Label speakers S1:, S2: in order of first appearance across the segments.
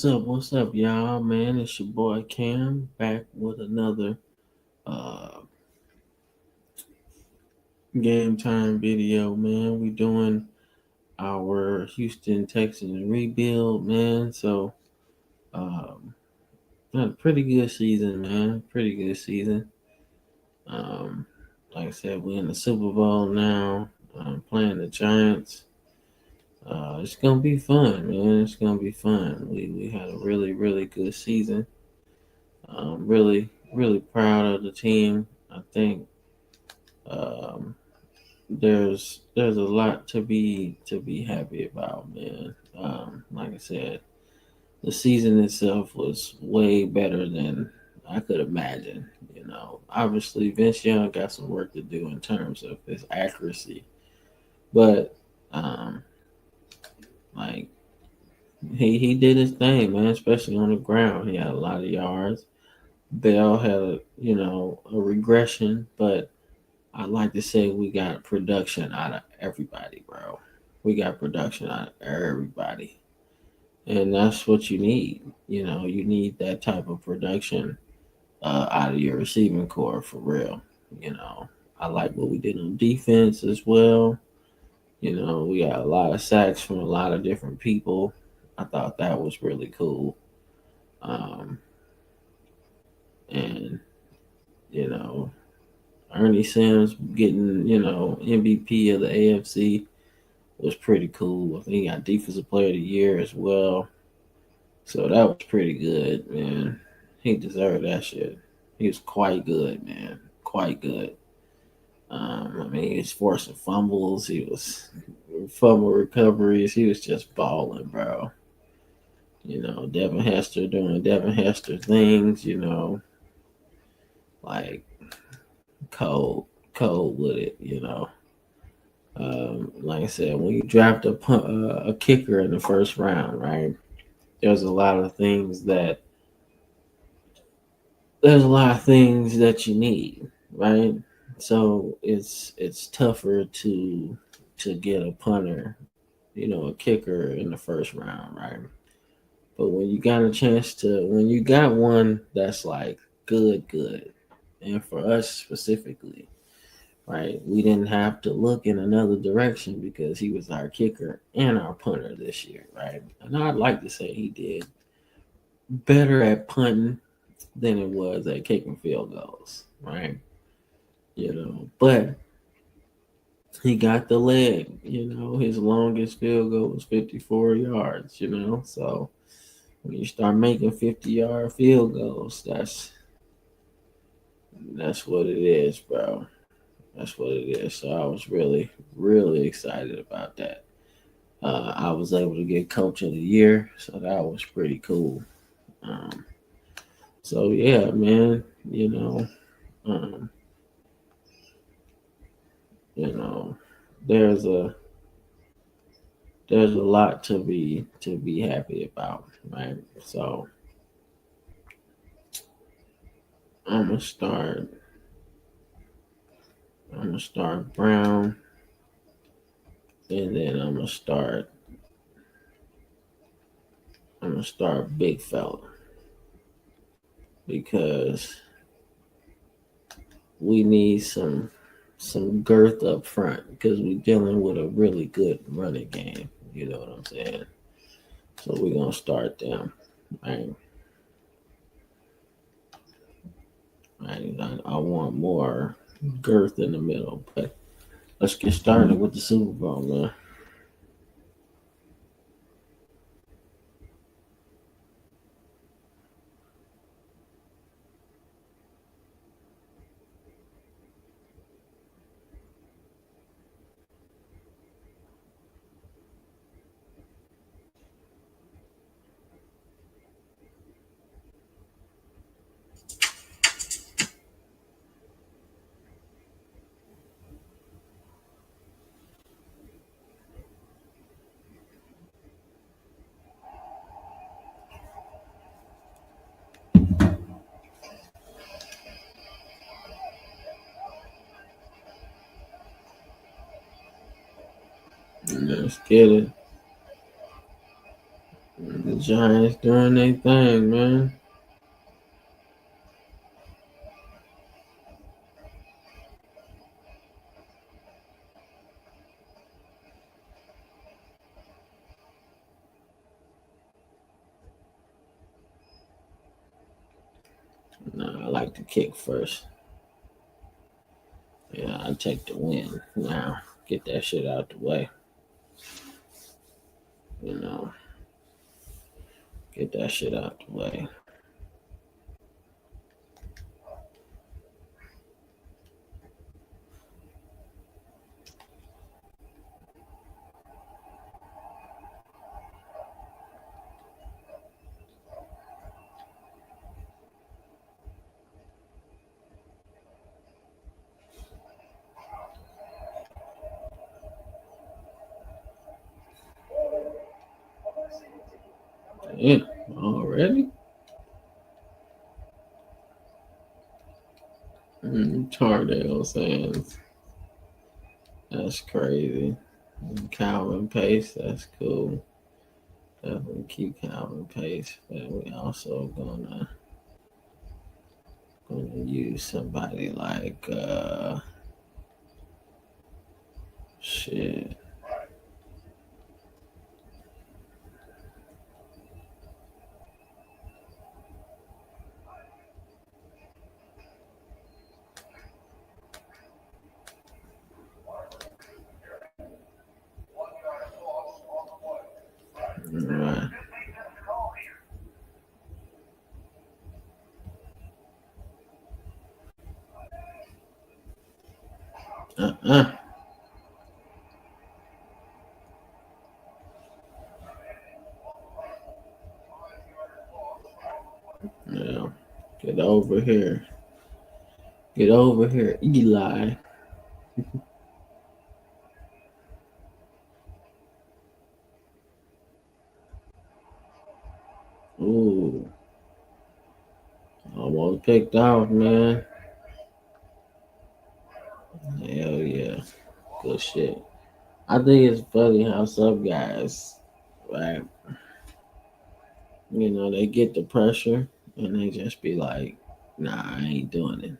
S1: What's up, y'all? Man, it's your boy Cam back with another uh game time video, man. We doing our Houston Texans rebuild, man. So um had a pretty good season, man. Pretty good season. Um like I said, we in the Super Bowl now, playing the Giants. It's gonna be fun, man. It's gonna be fun. We had a really good season. Really proud of the team. I think um, there's a lot to be happy about, man. Like I said, the season itself was way better than I could imagine. Obviously Vince Young got some work to do in terms of his accuracy, but um, like he did his thing, man. Especially on the ground, he had a lot of yards. Bell had a regression, but I like to say we got production out of everybody, bro. We got production out of everybody. And that's what you need. You need that type of production out of your receiving core for real. You know, I like what we did on defense as well. We got a lot of sacks from a lot of different people. I thought that was really cool. Um, and, you know, Ernie Sims getting, MVP of the AFC was pretty cool. I think he got Defensive Player of the Year as well. So that was pretty good, man. He deserved that shit. He was quite good, man. Quite good. I mean, he was forcing fumbles. He was fumble recoveries. He was just balling, bro. Devin Hester doing Devin Hester things. Like cold, cold with it. Like I said, when you draft a kicker in the first round, right? There's a lot of things that you need, right? So it's tougher to get a punter, a kicker in the first round, right? But when you got one that's like good, and for us specifically, right? We didn't have to look in another direction because he was our kicker and our punter this year, right? And I'd like to say he did better at punting than it was at kicking field goals, right? But he got the leg. His longest field goal was 54 yards. So when you start making 50-yard field goals, that's what it is, bro. That's what it is. So I was really excited about that. I was able to get Coach of the Year, so that was pretty cool. Um, so yeah, man. Um, you know, there's a lot to be happy about, right? So I'm gonna start. I'm gonna start Brown, and then I'm gonna start Big Fella because we need some girth up front because we're dealing with a really good running game. You know what I'm saying? So we're gonna start them. Right? I want more girth in the middle, but let's get started with the Super Bowl, man. Let's get it. Giants doing their thing, man. Nah, I like to kick first. Yeah, I take the win. Now, get that shit out the way. You know, get that shit out the way. Yeah, already? Tardale fans. That's crazy. Calvin Pace, that's cool. Definitely keep Calvin Pace, but we also gonna use somebody like shit. Right. Uh-uh. Yeah. Get over here. Get over here, Eli. Ooh. Almost picked off, man. Hell yeah. Good shit. I think it's funny how some guys, right, they get the pressure and they just be like, nah, I ain't doing it.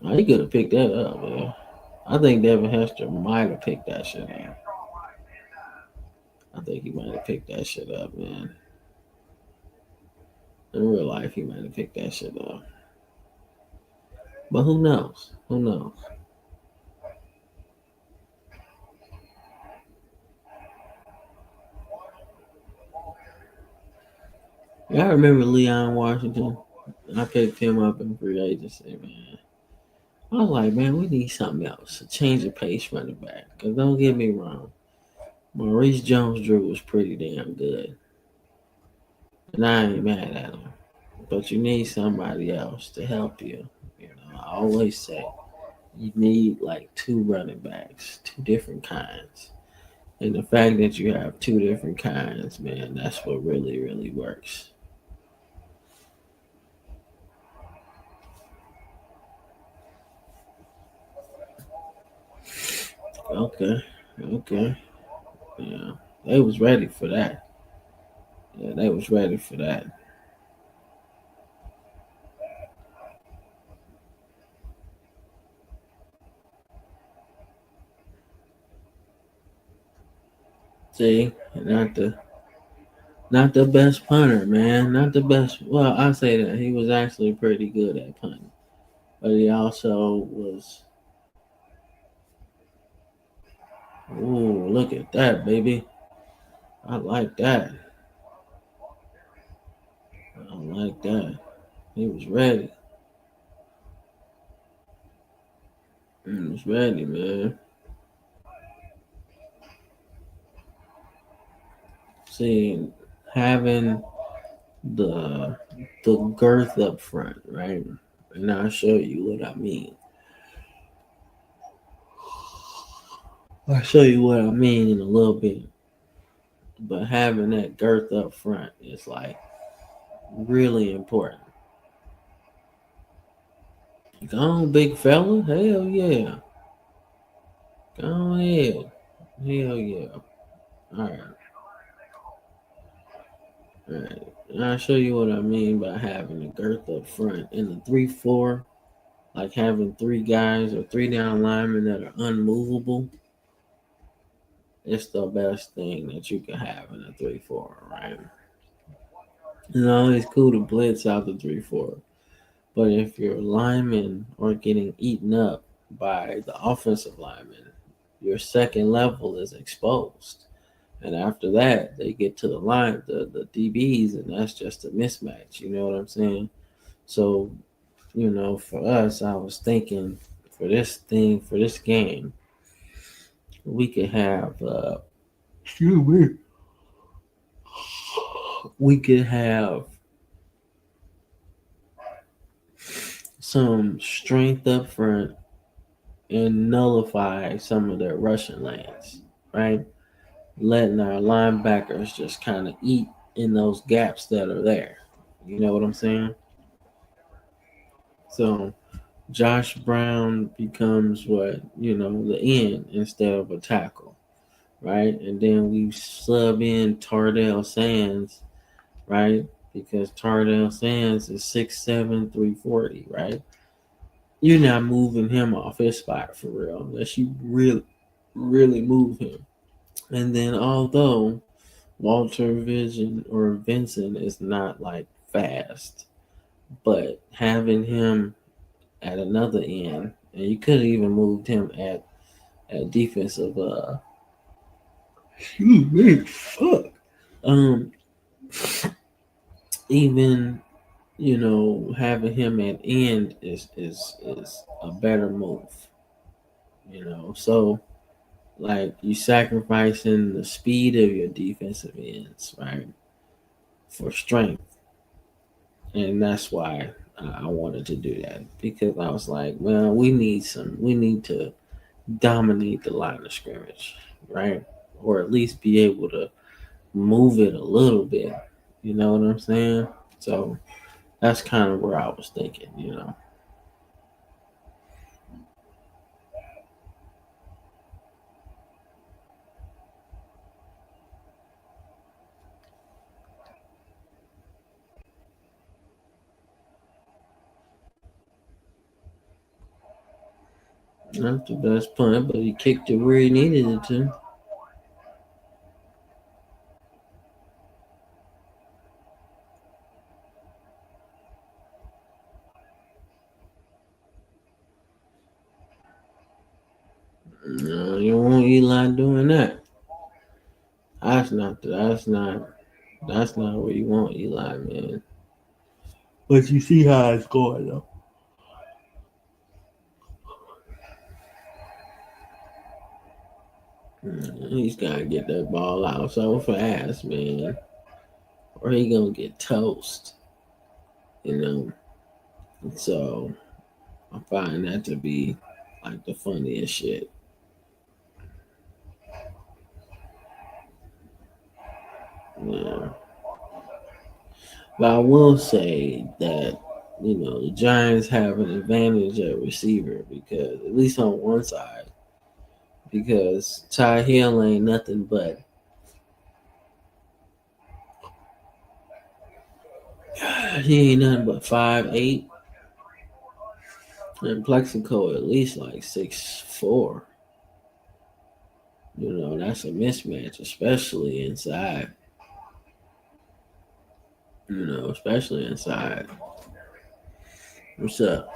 S1: Oh, he could have picked that up, man. I think Devin Hester might have picked that shit up. I think he might have picked that shit up, man. In real life, he might have picked that shit up. But who knows? Who knows? Yeah, I remember Leon Washington. I picked him up in free agency, man. I was like, man, we need something else. A change of pace running back. Because don't get me wrong, Maurice Jones-Drew was pretty damn good. And I ain't mad at him. But you need somebody else to help you. I always say you need like two running backs, two different kinds. And the fact that you have two different kinds, man, that's what really, really works. Okay. Okay. Yeah. They was ready for that. Yeah, they was ready for that. See, not the best punter, man. Not the best. Well, I say that he was actually pretty good at punting, but he also was. Ooh, look at that, baby! I like that. I like that. He was ready. He was ready, man. See, having the the girth up front, right? And I'll show you what I mean. I'll show you what I mean in a little bit. But having that girth up front is like really important. Go on, big fella. Hell yeah. Go ahead. Hell yeah. All right. Right. And I'll show you what I mean by having a girth up front. In the 3-4, like having three guys or three down linemen that are unmovable, it's the best thing that you can have in a 3-4, right? It's always cool to blitz out the 3-4. But if your linemen are getting eaten up by the offensive linemen, your second level is exposed. And after that, they get to the line, the DBs, and that's just a mismatch. You know what I'm saying? So, for us, I was thinking for this game, we could have, excuse me, we could have some strength up front and nullify some of their rushing lanes, right? Letting our linebackers just kind of eat in those gaps that are there. You know what I'm saying? So Josh Brown becomes the end instead of a tackle, right? And then we sub in Tardell Sands, right? Because Tardell Sands is 6'7", 340, right? You're not moving him off his spot for real unless you really, really move him. And then although Walter Vision or Vincent is not like fast, but having him at another end, and you could have even moved him at defensive. Excuse me, fuck. Um, even having him at end is a better move. So like you sacrificing the speed of your defensive ends, right, for strength, and that's why I wanted to do that because I was like, well, we need to dominate the line of scrimmage, right, or at least be able to move it a little bit. You know what I'm saying? So that's kind of where I was thinking. Not the best punt, but he kicked it where he needed it to. No, you won't Eli doing that. That's not where you want Eli, man. But you see how it's going though. He's gotta get that ball out so fast, man, or he gonna get toast. You know. So I find that to be like the funniest shit. Yeah. But I will say that the Giants have an advantage at receiver because at least on one side, because Ty Hill ain't nothing but he ain't nothing but 5'8", and Plexico at least like 6'4". That's a mismatch, especially inside. Especially inside. What's up?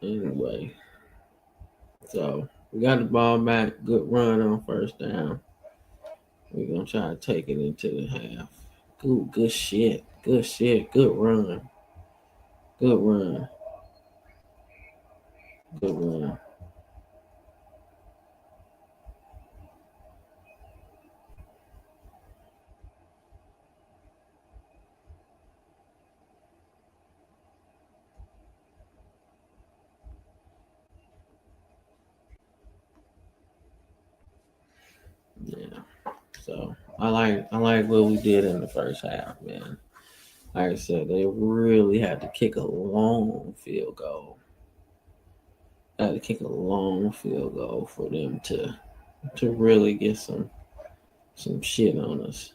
S1: Anyway, so we got the ball back. Good run on first down. We're gonna try to take it into the half. Good shit. Good shit. Good run. Good run. Good run. Yeah. So I like what we did in the first half, man. Like I said, they really had to kick a long field goal. Had to kick a long field goal for them to really get some shit on us.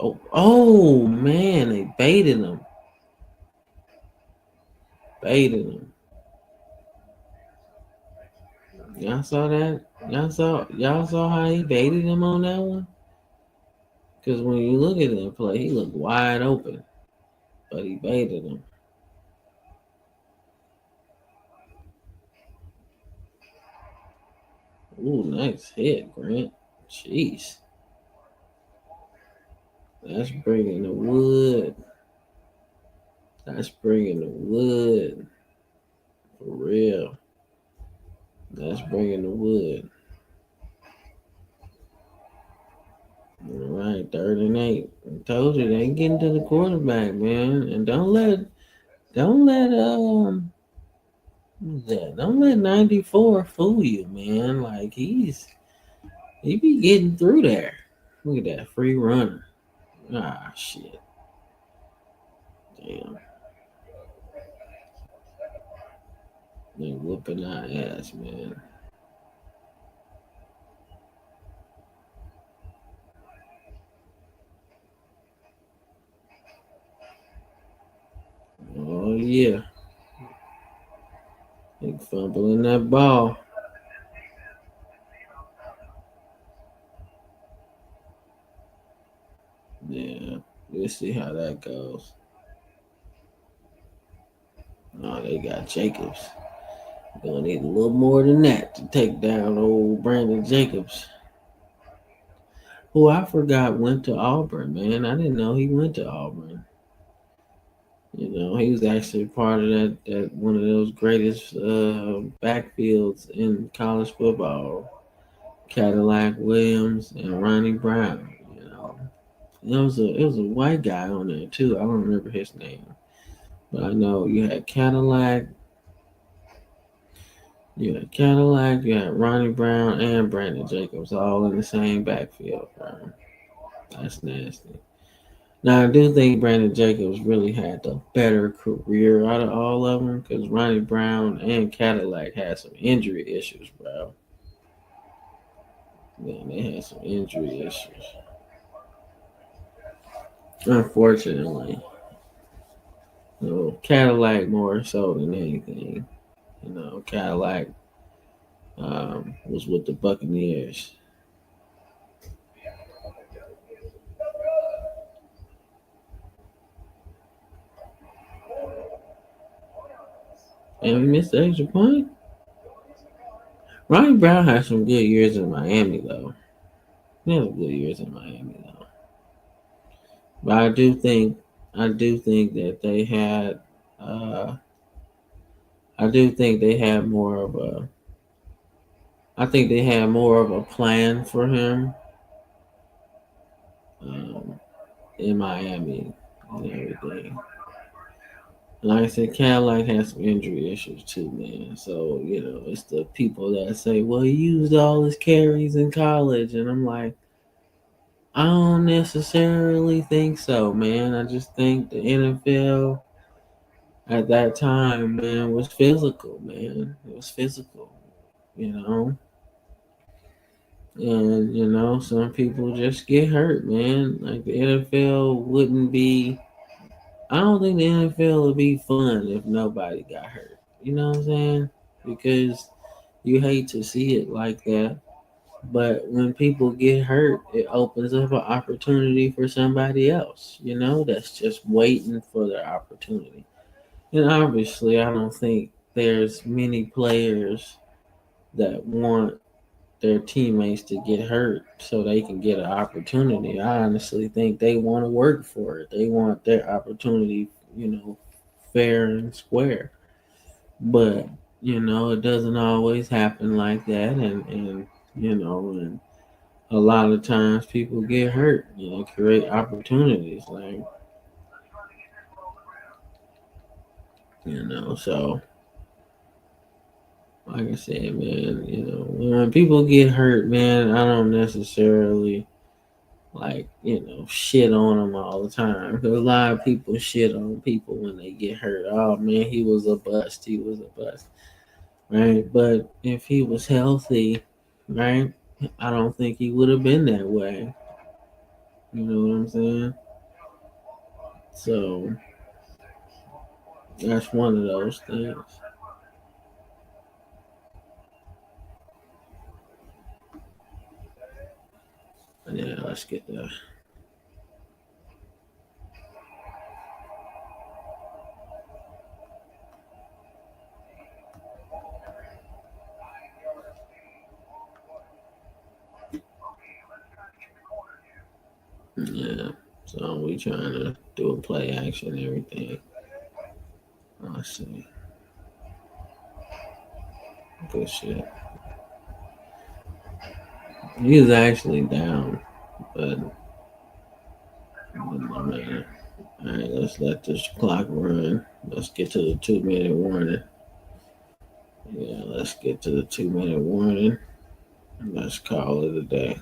S1: Oh man, they baited them. Baited them. Y'all saw that? Y'all saw how he baited him on that one? Because when you look at that play, he looked wide open, but he baited him. Ooh, nice hit, Grant. Jeez. That's bringing the wood. That's bringing the wood. For real. That's bringing the wood. All right, 3rd and 8. I told you they ain't getting to the quarterback, man. And don't let who's that? Don't let 94 fool you, man. Like he be getting through there. Look at that free runner. Ah shit. Damn. They whooping our ass, man. Oh yeah. They fumbling that ball. Yeah. We'll see how that goes. Oh, they got Jacobs. Gonna need a little more than that to take down old Brandon Jacobs. Who I forgot went to Auburn, man. I didn't know he went to Auburn. You know, he was actually part of that one of those greatest backfields in college football. Cadillac Williams and Ronnie Brown. You know, it was a white guy on there too. I don't remember his name, but I know you had Cadillac, you had Ronnie Brown and Brandon Jacobs all in the same backfield, bro. That's nasty. Now I do think Brandon Jacobs really had the better career out of all of them because Ronnie Brown and Cadillac had some injury issues, bro. Man, they had some injury issues. Unfortunately, Cadillac more so than anything. Cadillac was with the Buccaneers. And we missed the extra point. Ronnie Brown had some good years in Miami, though. He had some good years in Miami, though. But I do think that they had, uh, I do think they had more of a, I think they had more of a plan for him um, in Miami and everything. Like I said, Cadillac has some injury issues too, man. So, it's the people that say, well, he used all his carries in college. And I'm like, I don't necessarily think so, man. I just think the NFL at that time, man, was physical, man. It was physical, you know? And, some people just get hurt, man. Like the NFL wouldn't be, I don't think the NFL would be fun if nobody got hurt. You know what I'm saying? Because you hate to see it like that. But when people get hurt, it opens up an opportunity for somebody else, that's just waiting for their opportunity. And obviously, I don't think there's many players that want their teammates to get hurt so they can get an opportunity. I honestly think they want to work for it. They want their opportunity, fair and square. But it doesn't always happen like that, and a lot of times people get hurt. Create opportunities, so like I said, man, when people get hurt, man, I don't necessarily shit on them all the time. Because a lot of people shit on people when they get hurt. Oh man, he was a bust. He was a bust, right? But if he was healthy, right, I don't think he would have been that way. You know what I'm saying? So that's one of those things. Yeah, let's get there. Yeah. So we trying to do a play action and everything. Let's see. Good shit. He was actually down, but no matter. All right, let's let this clock run. Let's get to the 2 minute warning. Yeah, let's get to the 2 minute warning. Let's call it a day.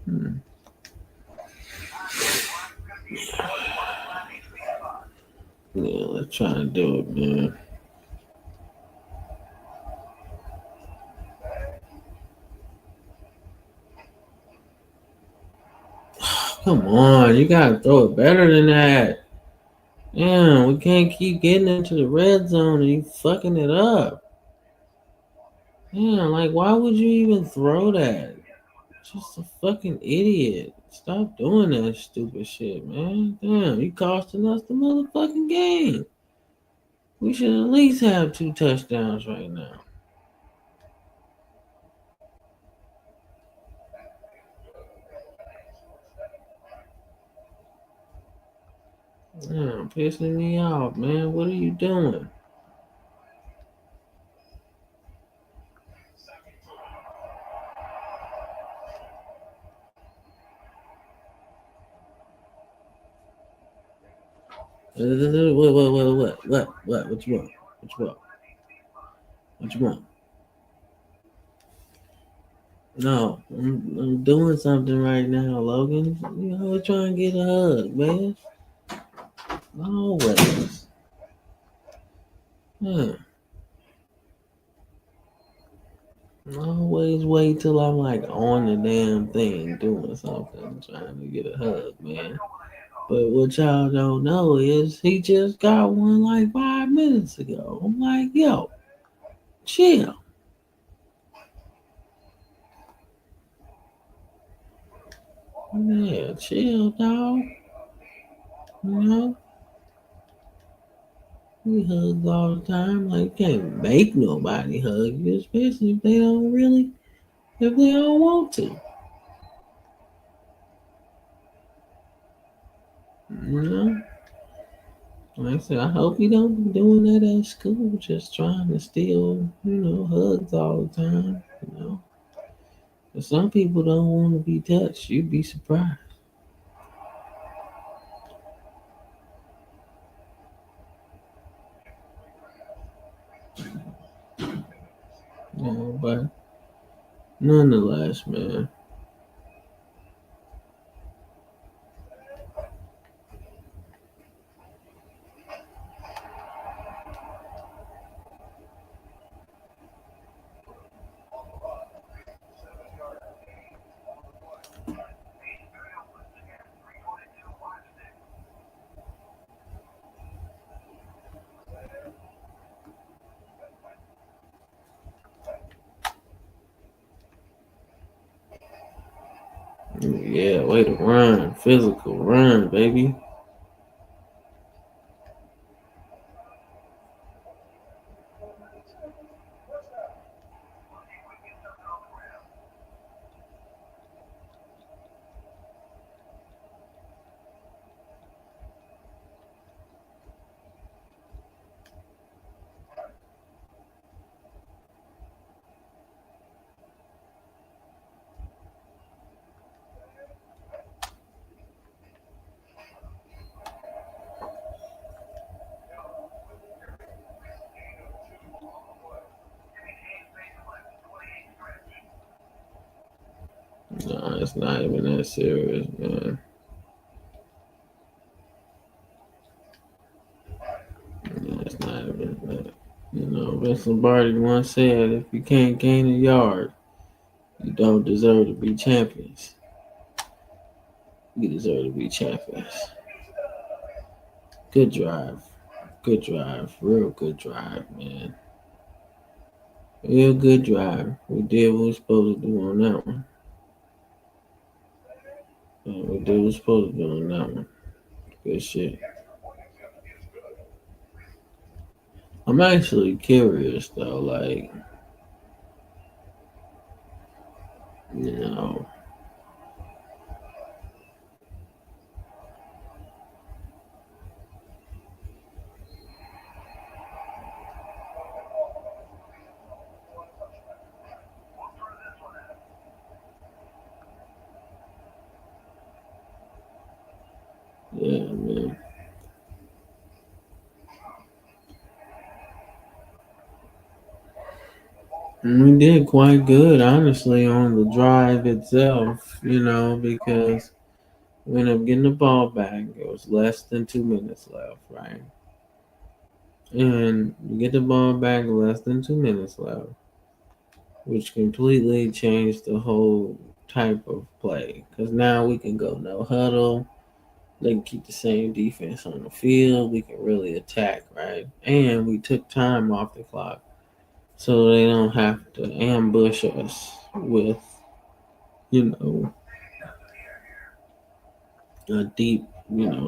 S1: Hmm. Yeah, let's try and do it, man. Come on, you gotta throw it better than that. Yeah, we can't keep getting into the red zone and you fucking it up. Yeah, like why would you even throw that? Just a fucking idiot. Stop doing that stupid shit, man. Damn, you costing us the motherfucking game. We should at least have 2 touchdowns right now. Yeah, pissing me off, man. What are you doing? What? What you want? What you want? What you want? No, I'm doing something right now, Logan. We're trying to get a hug, man. Always. Yeah. Always wait till I'm like on the damn thing doing something, trying to get a hug, man. But what y'all don't know is he just got one like 5 minutes ago. I'm like, yo, chill. Yeah, chill, dog. You know, we hug all the time. Like, you can't make nobody hug you, especially if they don't want to. You know? Like I said, I hope you don't be doing that at school, just trying to steal, hugs all the time. But some people don't want to be touched. You'd be surprised. But nonetheless, man. Yeah, way to run. Physical run, baby. Nah, it's not even that serious, man. Yeah, it's not even that. Vince Lombardi once said, if you can't gain a yard, you don't deserve to be champions. You deserve to be champions. Good drive. Good drive. Real good drive, man. Real good drive. We did what we were supposed to do on that one. We did what we were supposed to do on that one. Good shit. I'm actually curious though, like, you know, yeah, man. And we did quite good, honestly, on the drive itself, because we ended up getting the ball back. It was less than 2 minutes left, right? And you get the ball back less than 2 minutes left, which completely changed the whole type of play. Because now we can go no huddle. They can keep the same defense on the field. We can really attack, right? And we took time off the clock so they don't have to ambush us with, you know, a deep,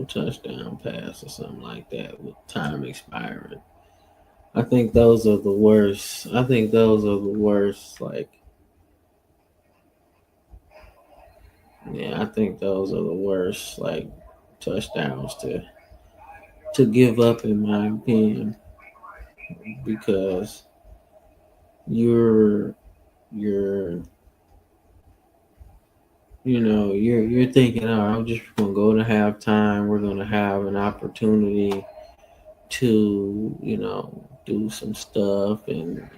S1: touchdown pass or something like that with time expiring. I think those are the worst. I think those are the worst. Like, yeah, I think those are the worst. Like, touchdowns to give up, in my opinion, because you're you're you're thinking, oh, I'm just gonna go to halftime. We're gonna have an opportunity to do some stuff, and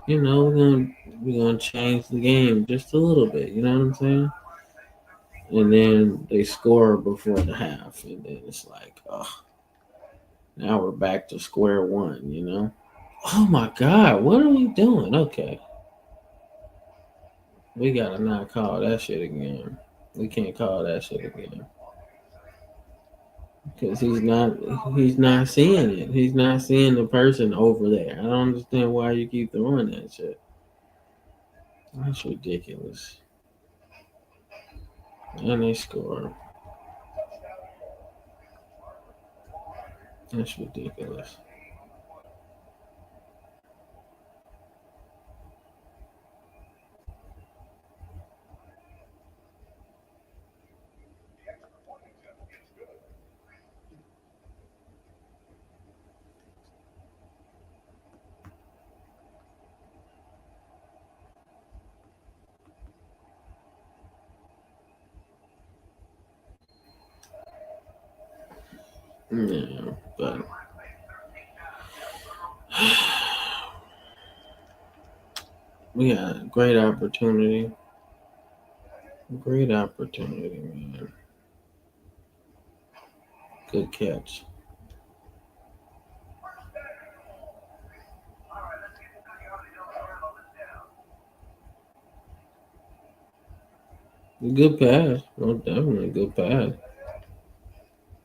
S1: we're gonna change the game just a little bit. You know what I'm saying? And then they score before the half, and then it's like, oh, now we're back to square one. Oh my God, what are we doing? Okay, we gotta not call that shit again. We can't call that shit again because he's not seeing it. He's not seeing the person over there. I don't understand why you keep throwing that shit. That's ridiculous. And they score. That's ridiculous. Yeah, but we got a great opportunity. Great opportunity, man. Good catch. Good pass. Well, definitely a good pass.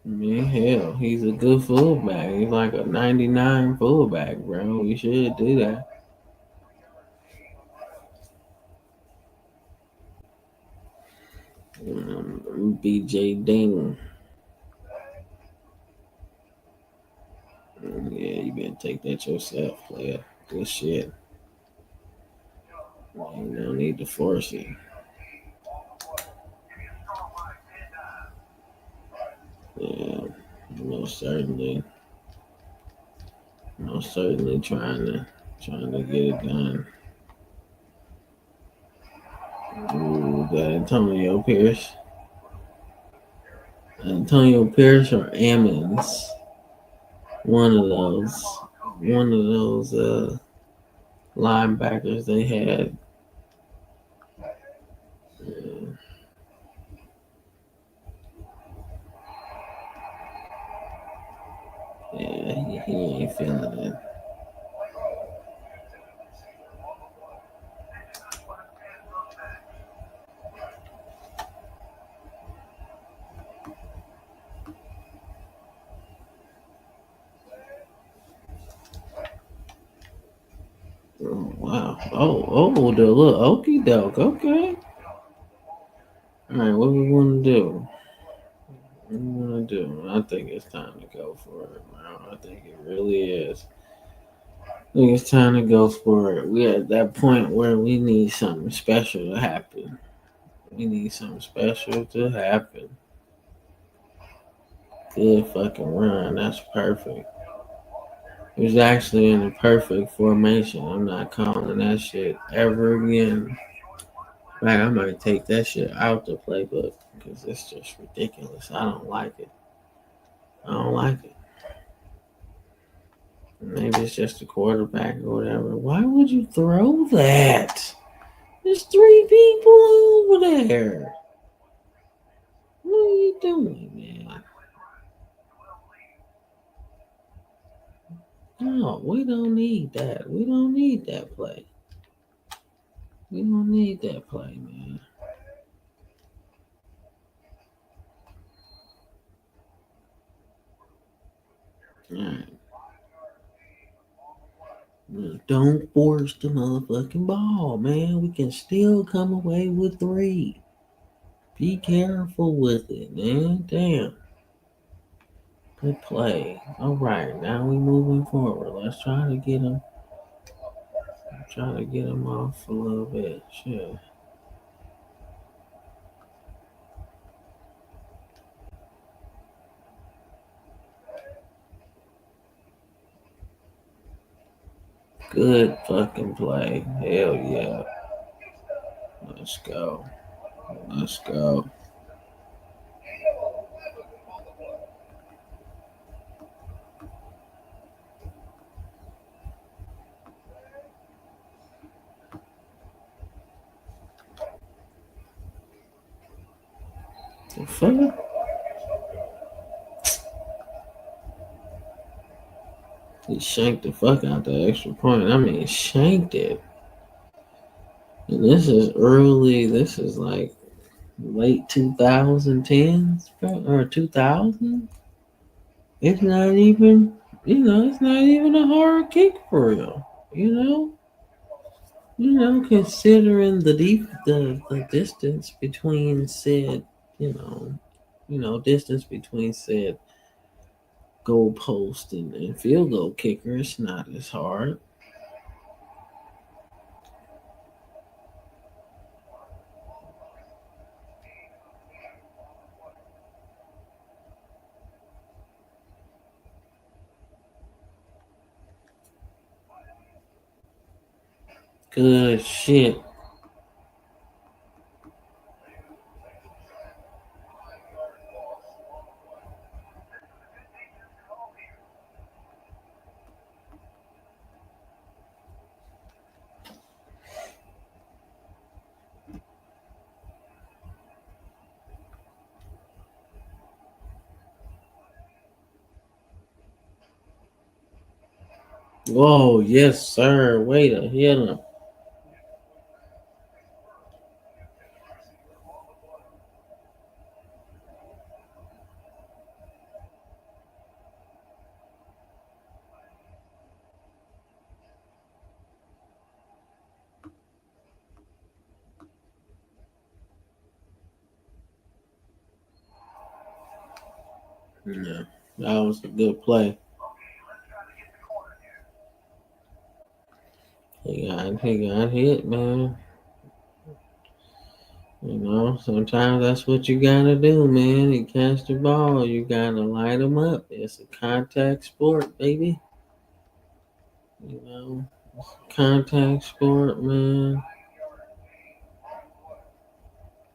S1: I mean, hell, he's a good fullback. He's like a 99 fullback, bro. We should do that. BJ Ding. Yeah, you better take that yourself, player. Good shit. You don't need to force it. Yeah, most certainly. Most certainly trying to get it done. Ooh, got Antonio Pierce. Antonio Pierce or Ammons. One of those. One of those linebackers they had. Yeah, he ain't feeling it. Oh, wow. Oh, the little okey doke. Okay. All right, what we want to do? What we want to do? I think it's time to go for it, man. I think it really is. I think it's time to go for it. We're at that point where we need something special to happen. We need something special to happen. Good fucking run. That's perfect. It was actually in a perfect formation. I'm not calling that shit ever again. Like, I might take that shit out the playbook because it's just ridiculous. I don't like it. I don't like it. Maybe it's just the quarterback or whatever. Why would you throw that? There's three people over there. What are you doing, man? No, we don't need that. We don't need that play. We don't need that play, man. All right. Don't force the motherfucking ball, man. We can still come away with three. Be careful with it, man. Damn. Good play. All right, now we moving forward. Let's try to get him. Try to get him off a little bit. Shit. Good fucking play. Hell yeah. Let's go. Let's go. The fuck? He shanked the fuck out the extra point. I mean, shanked it. And this is early. This is like late 2010s or 2000. It's not even, it's not even a hard kick for real. Considering the distance between said, you know, distance between said goal post and field goal kicker, it's not as hard. Good shit. Whoa, yes, sir. Way to hit him. Yeah, that was a good play. He got hit, man. Sometimes that's what you gotta do, man. You catch the ball, you gotta light them up. It's a contact sport, baby. You know, contact sport, man.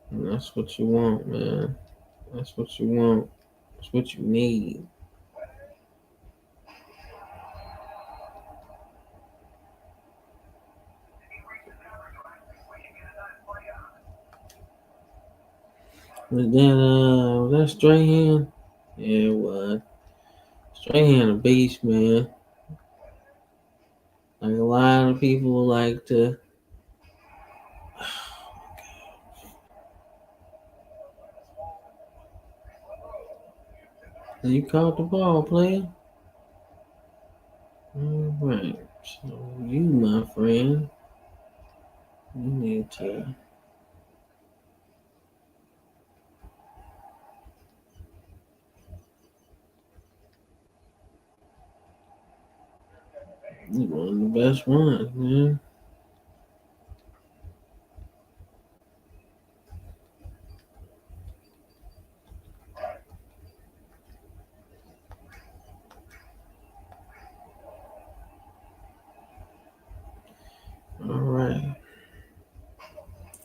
S1: And that's what you want, man. That's what you want. That's what you need. But then, was that Strahan? Yeah, it was. Strahan a beast, man. Like a lot of people like to. You caught the ball, player. All right. So you, my friend, you need to. You one of the best ones, man. All right.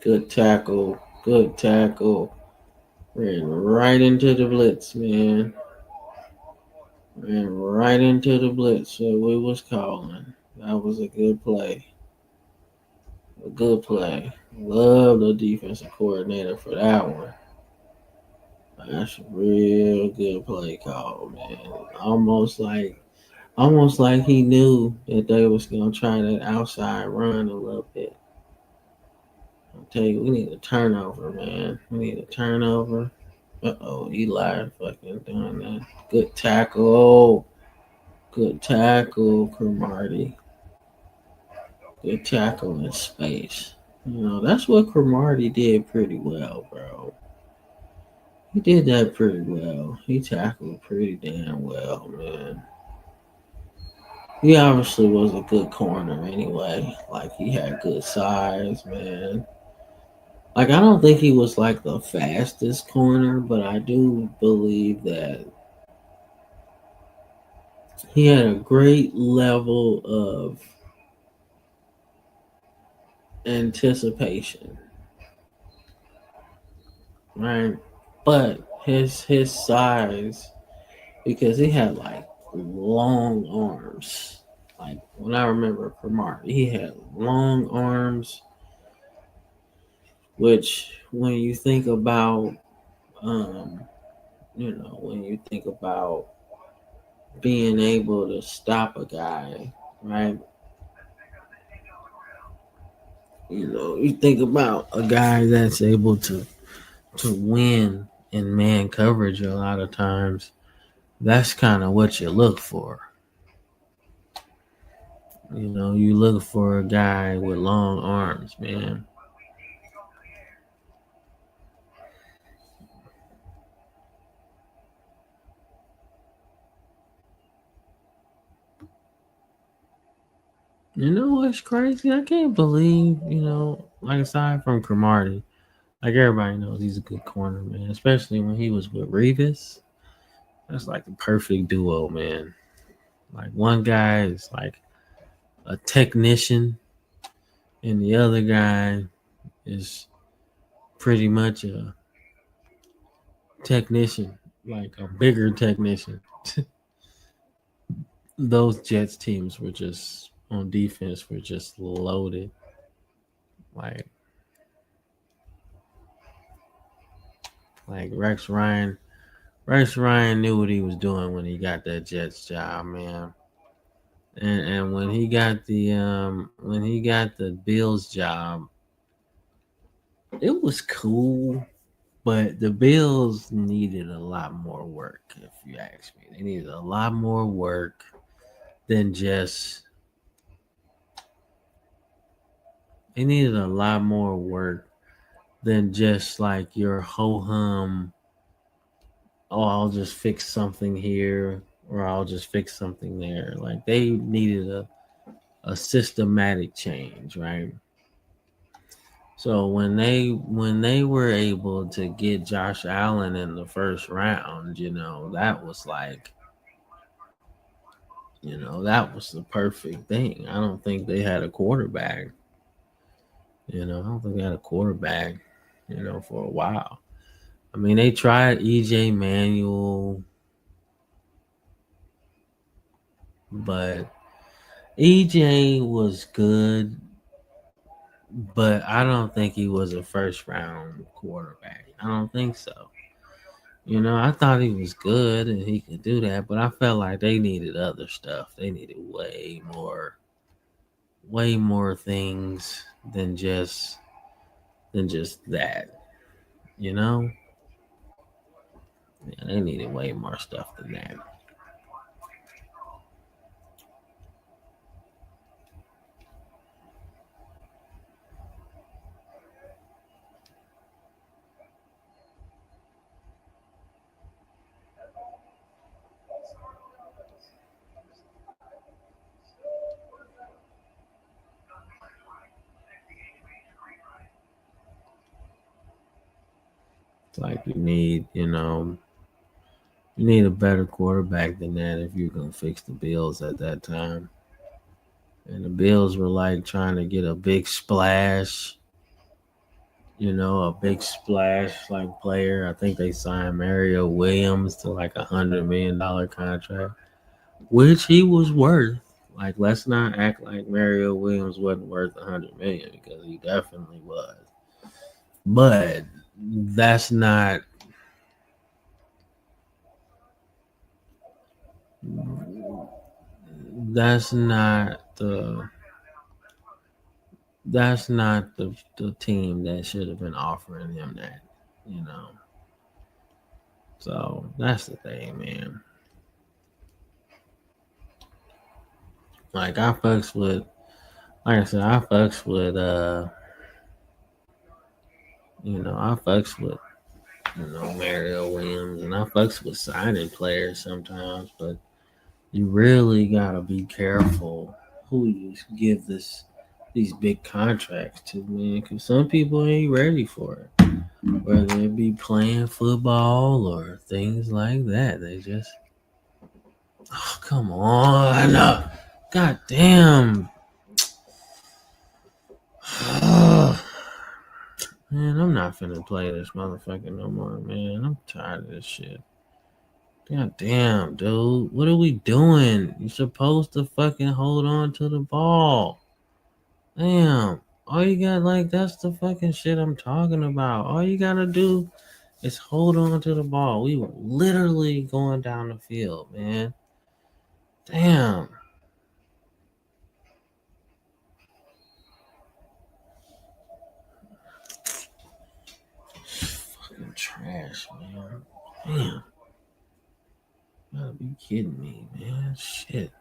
S1: Good tackle. Good tackle. Ran right into the blitz, man. Ran right into the blitz. So we was calling. That was a good play. A good play. Love the defensive coordinator for that one. That's a real good play call, man. Almost like he knew that they was gonna try that outside run a little bit. I'll tell you, we need a turnover, man. We need a turnover. Eli fucking doing that. Good tackle. Good tackle, Cromartie. Good tackle in space. That's what Cromartie did pretty well, bro. He did that pretty well. He tackled pretty damn well, man. He obviously was a good corner anyway. Like, he had good size, man. Like, I don't think he was like the fastest corner, but I do believe that he had a great level of anticipation, right? But his size, because he had like long arms. Like, when I remember Kamar, he had long arms, which when you think about, um, when you think about being able to stop a guy, right? You think about a guy that's able to win in man coverage a lot of times. That's kind of what you look for. You look for a guy with long arms, man. You know what's crazy? I can't believe, like, aside from Cromartie, like, everybody knows he's a good corner, man. Especially when he was with Revis. That's like the perfect duo, man. Like, one guy is like a technician, and the other guy is pretty much a technician, like a bigger technician. Those Jets teams were just on defense were just loaded. Like like Rex Ryan knew what he was doing when he got that Jets job, man. And when he got the Bills job, it was cool, but the Bills needed a lot more work, if you ask me. They needed a lot more work than just they needed a lot more work than just like your ho hum oh, I'll just fix something here or I'll just fix something there. Like they needed a systematic change, right? So when they were able to get Josh Allen in the first round, that was like, that was the perfect thing. I don't think they had a quarterback. I don't think they had a quarterback, for a while. I mean, they tried EJ Manuel, but EJ was good, but I don't think he was a first round quarterback. I don't think so. I thought he was good and he could do that, but I felt like they needed other stuff. They needed way more things than just that. You know, yeah, they needed way more stuff than that. It's like you need a better quarterback than that if you're gonna fix the Bills at that time. And the Bills were like trying to get a big splash, a big splash like player. I think they signed Mario Williams to like $100 million contract, which he was worth. Like, let's not act like Mario Williams wasn't worth 100 million because he definitely was. But that's not that's not the team that should have been offering him that, you know. So that's the thing, man. Like I fucks with, like I said, I fucks with, I fucks with, Mario Williams, and I fucks with signing players sometimes, but you really gotta be careful who you give these big contracts to, man, because some people ain't ready for it. Whether it be playing football or things like that, they just, oh, come on, god damn, man, I'm not finna play this motherfucker no more, man. I'm tired of this shit. God damn, dude. What are we doing? You're supposed to fucking hold on to the ball. Damn. All you got, like, that's the fucking shit I'm talking about. All you gotta do is hold on to the ball. We were literally going down the field, man. Damn. Fucking trash, man. Damn. You gotta be kidding me, man. Shit.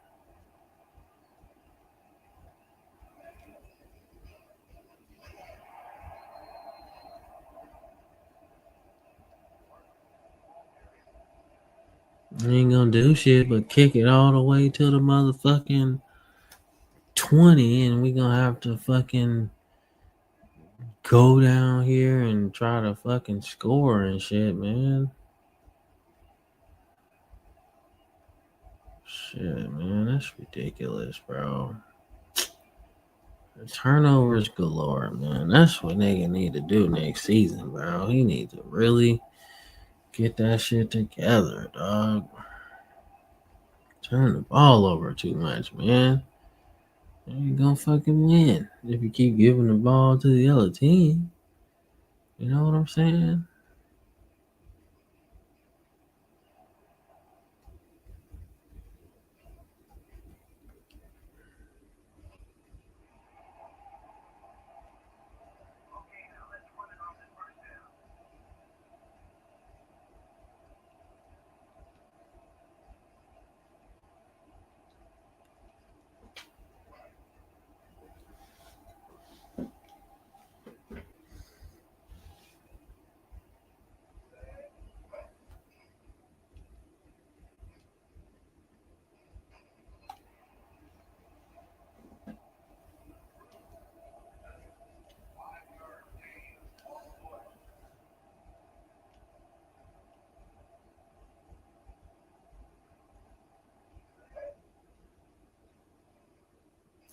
S1: I ain't gonna do shit but kick it all the way to the motherfucking 20, and we gonna have to fucking go down here and try to fucking score and shit, man. Shit, man, that's ridiculous, bro. The turnovers galore, man. That's what nigga need to do next season, bro. He need to really get that shit together, dog. Turn the ball over too much, man. You ain't gonna fucking win if you keep giving the ball to the other team. You know what I'm saying?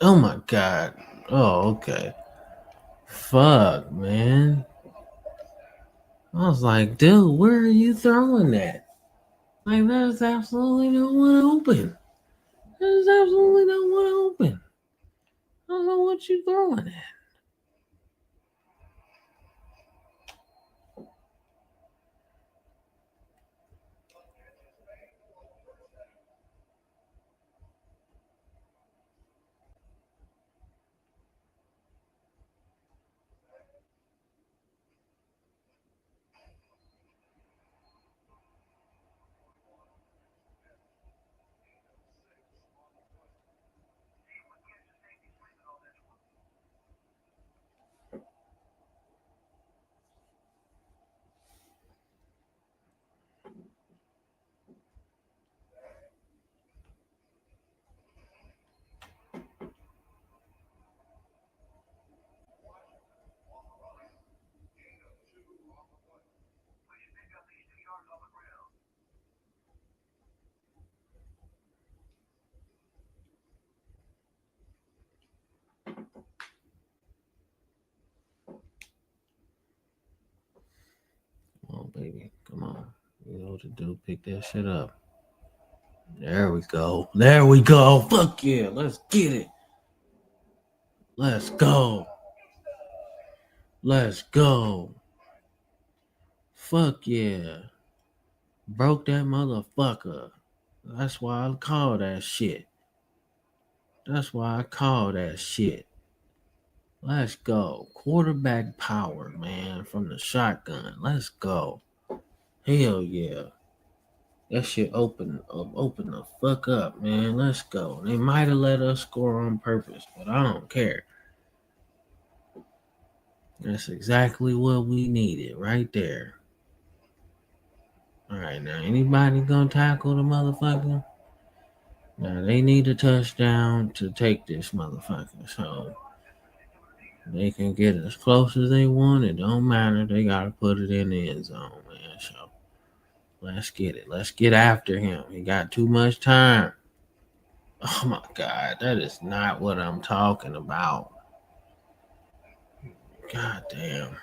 S1: Oh my god. Oh, okay. Fuck, man. I was like, dude, where are you throwing that? Like, there's absolutely no one open. There's absolutely no one open. I don't know what you throwing at. Come on, baby. Come on. You know what to do. Pick that shit up. There we go. There we go. Fuck yeah. Let's get it. Let's go. Let's go. Fuck yeah. Broke that motherfucker. That's why I call that shit. That's why I call that shit. Let's go. Quarterback power, man, from the shotgun. Let's go. Hell yeah. That shit open the fuck up, man. Let's go. They might have let us score on purpose, but I don't care. That's exactly what we needed right there. All right, now anybody gonna tackle the motherfucker? Now they need a touchdown to take this motherfucker, so they can get as close as they want. It don't matter. They gotta put it in the end zone, man. So let's get it. Let's get after him. He got too much time. Oh my god, that is not what I'm talking about. God damn.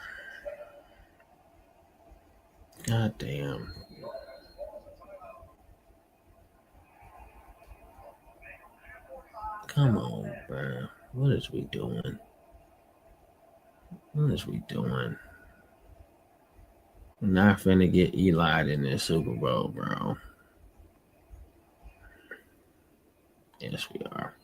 S1: God damn. Come on, bro. What is we doing? What is we doing? We're not finna get Eli in this Super Bowl, bro. Yes, we are.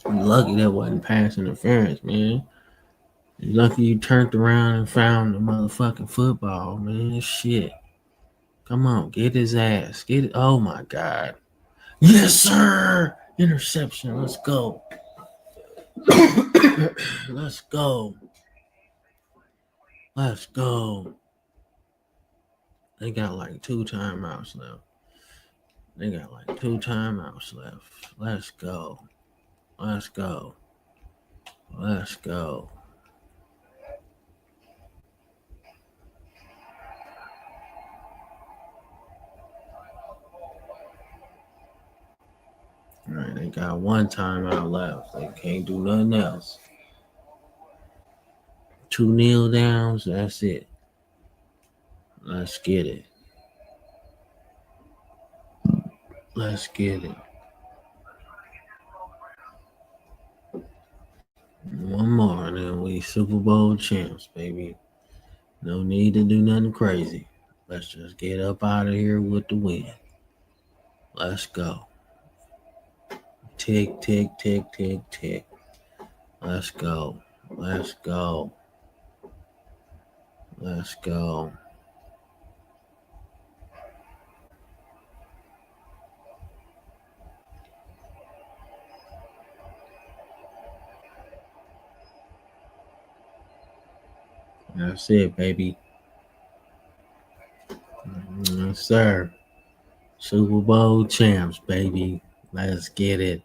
S1: I'm lucky that wasn't pass interference, man. You're lucky you turned around and found the motherfucking football, man. Shit. Come on, get his ass. Get it. Oh my god. Yes, sir. Interception. Let's go. Let's go. Let's go. They got like 2 timeouts left. They got like 2 timeouts left. Let's go. Let's go. Let's go. All right, they got 1 timeout left. They can't do nothing else. 2 kneel downs. That's it. Let's get it. Let's get it. One more, and then we Super Bowl champs, baby. No need to do nothing crazy. Let's just get up out of here with the win. Let's go. Tick, tick, tick, tick, tick. Let's go. Let's go. Let's go. That's it, baby. Yes, sir. Super Bowl champs, baby. Let's get it.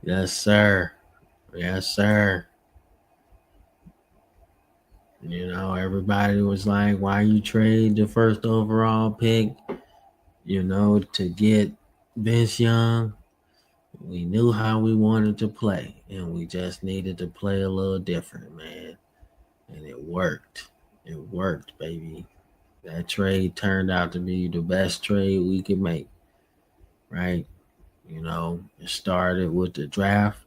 S1: Yes, sir. Yes, sir. You know, everybody was like, why you trade the first overall pick? To get Vince Young, we knew how we wanted to play, and we just needed to play a little different, man. And it worked. It worked, baby. That trade turned out to be the best trade we could make, right? It started with the draft.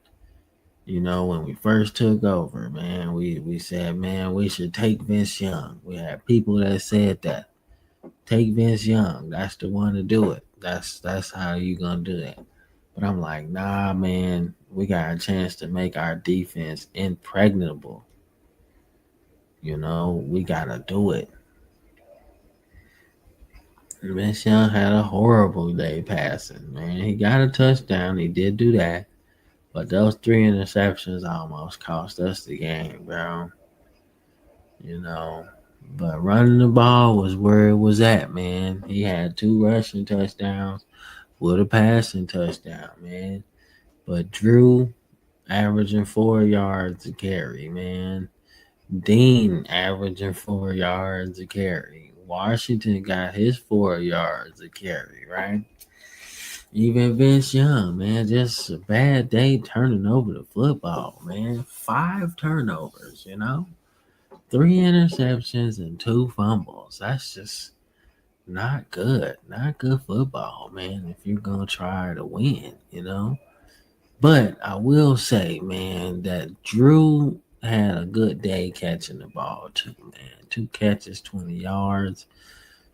S1: When we first took over, man, we said, man, we should take Vince Young. We had people that said that. Take Vince Young. That's the one to do it. That's how you gonna do that. But I'm like, nah, man, we got a chance to make our defense impregnable. We gotta do it. Vince Young had a horrible day passing, man. He got a touchdown. He did do that. But those three interceptions almost cost us the game, bro. You know. But running the ball was where it was at, man. He had two rushing touchdowns with a passing touchdown, man. But Drew averaging 4 yards a carry, man. Dean averaging 4 yards a carry. Washington got his 4 yards a carry, right? Even Vince Young, man, just a bad day turning over the football, man. 5 turnovers. 3 interceptions and 2 fumbles. That's just not good. Not good football, man, if you're going to try to win. But I will say, man, that Drew had a good day catching the ball, too, man. 2 catches, 20 yards.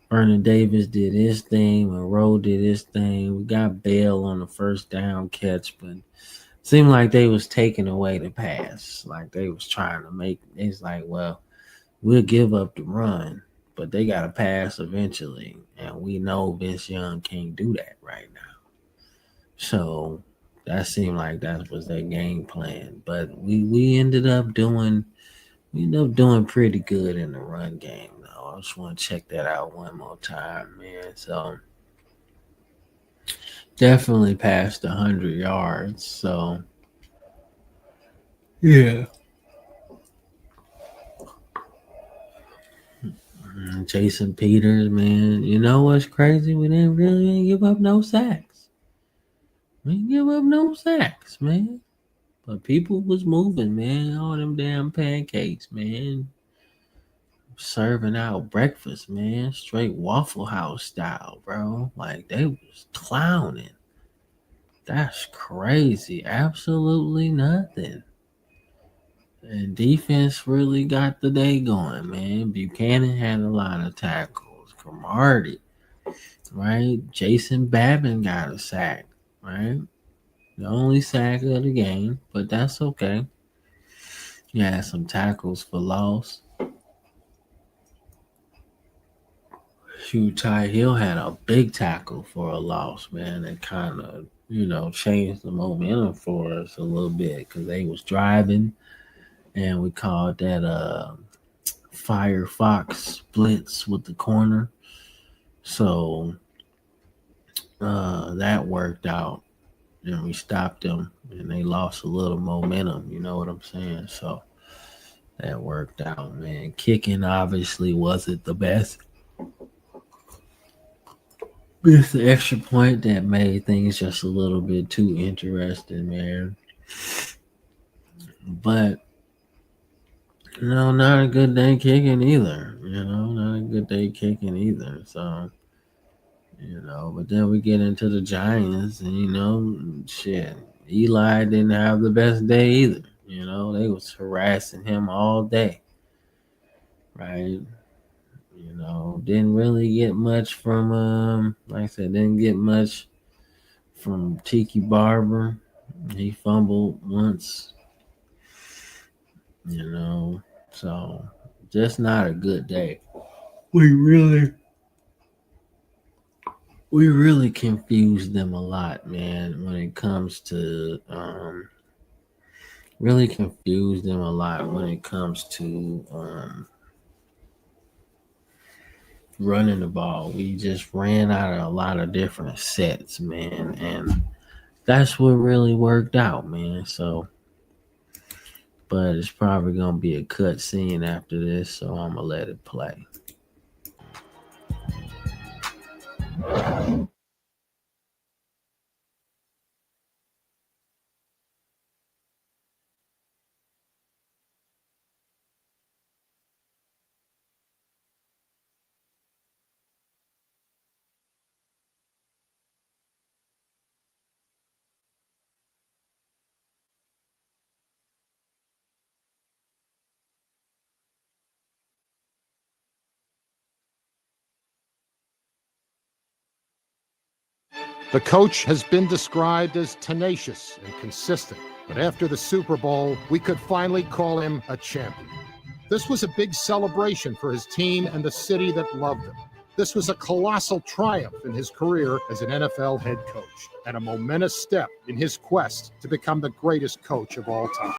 S1: Vernon Davis did his thing. Monroe did his thing. We got Bell on the first down catch, but seemed like they was taking away the pass. Like they was trying to make. It's like, well, we'll give up the run, but they got to pass eventually, and we know Vince Young can't do that right now. So that seemed like that was their game plan. But we ended up doing pretty good in the run game. Though I just want to check that out one more time, man. So definitely passed 100 yards. So yeah. Jason Peters, man. You know what's crazy? We didn't really give up no sacks. We didn't give up no sacks, man. But people was moving, man. All them damn pancakes, man. Serving out breakfast, man. Straight Waffle House style, bro. Like they was clowning. That's crazy. Absolutely nothing. And defense really got the day going, man. Buchanan had a lot of tackles. Cromartie, right? Jason Babin got a sack, right? The only sack of the game, but that's okay. He had some tackles for loss. Shoot, Ty Hill had a big tackle for a loss, man. It kind of, changed the momentum for us a little bit because they was driving, and we called that Firefox blitz with the corner. So that worked out, and we stopped them, and they lost a little momentum. You know what I'm saying? So that worked out, man. Kicking obviously wasn't the best. It's the extra point that made things just a little bit too interesting, man. But not a good day kicking either. Not a good day kicking either. So but then we get into the Giants, and shit. Eli didn't have the best day either. They was harassing him all day, right? Didn't really get much from like I said, didn't get much from Tiki Barber. He fumbled once, so just not a good day. We really we really confuse them a lot, man, when it comes to really confuse them a lot when it comes to running the ball. We just ran out of a lot of different sets, man, and that's what really worked out, man. So, but it's probably gonna be a cut scene after this, so I'm gonna let it play.
S2: The coach has been described as tenacious and consistent, but after the Super Bowl, we could finally call him a champion. This was a big celebration for his team and the city that loved him. This was a colossal triumph in his career as an NFL head coach and a momentous step in his quest to become the greatest coach of all time.